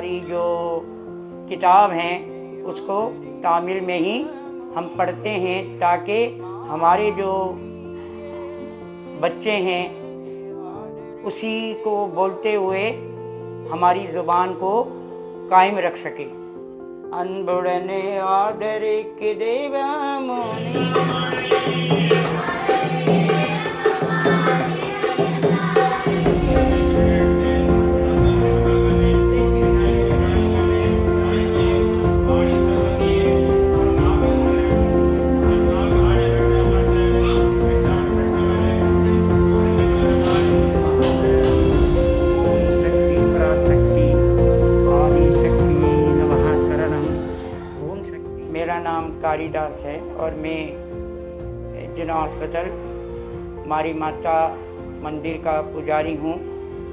हमारी जो किताब हैं उसको तामिल में ही हम पढ़ते हैं ताकि हमारे जो बच्चे हैं उसी को बोलते हुए हमारी ज़ुबान को कायम रख सके। अनबुड़ने आदर के देवा मेरा नाम कारिदास है और मैं जिना हॉस्पिटल मारी माता मंदिर का पुजारी हूँ।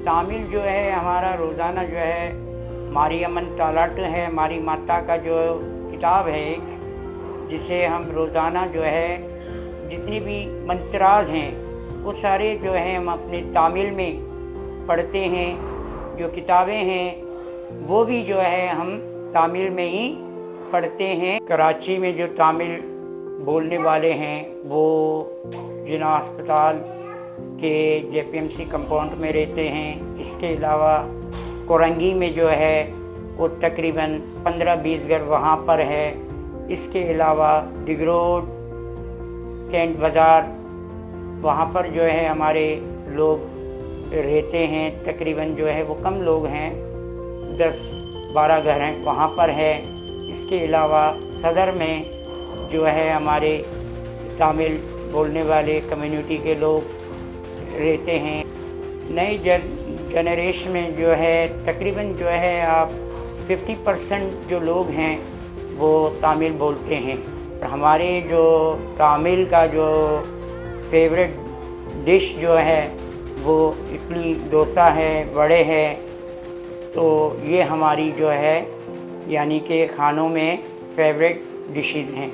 तामिल जो है हमारा रोज़ाना जो है मारी अमन तालाट है, मारी माता का जो किताब है एक, जिसे हम रोज़ाना जो है जितनी भी मंत्राज हैं वो सारे जो हैं हम अपने तामिल में पढ़ते हैं। जो किताबें हैं वो भी जो है हम तामिल में ही पढ़ते हैं। कराची में जो तामिल बोलने वाले हैं वो जिना अस्पताल के जेपीएमसी कंपाउंड में रहते हैं। इसके अलावा कोरंगी में जो है वो तकरीबन 15-20 घर वहाँ पर है। इसके अलावा डिगरोड, कैंट बाज़ार, वहाँ पर जो है हमारे लोग रहते हैं। तकरीबन जो है वो कम लोग हैं, 10-12 घर हैं वहाँ पर है। इसके अलावा सदर में जो है हमारे तामिल बोलने वाले कम्युनिटी के लोग रहते हैं। नई जनरेशन में जो है तकरीबन जो है आप 50% जो लोग हैं वो तामिल बोलते हैं। हमारे जो तामिल का जो फेवरेट डिश जो है वो इडली डोसा है, वड़े है। तो ये हमारी जो है यानी कि खानों में फेवरेट डिशेज़ हैं।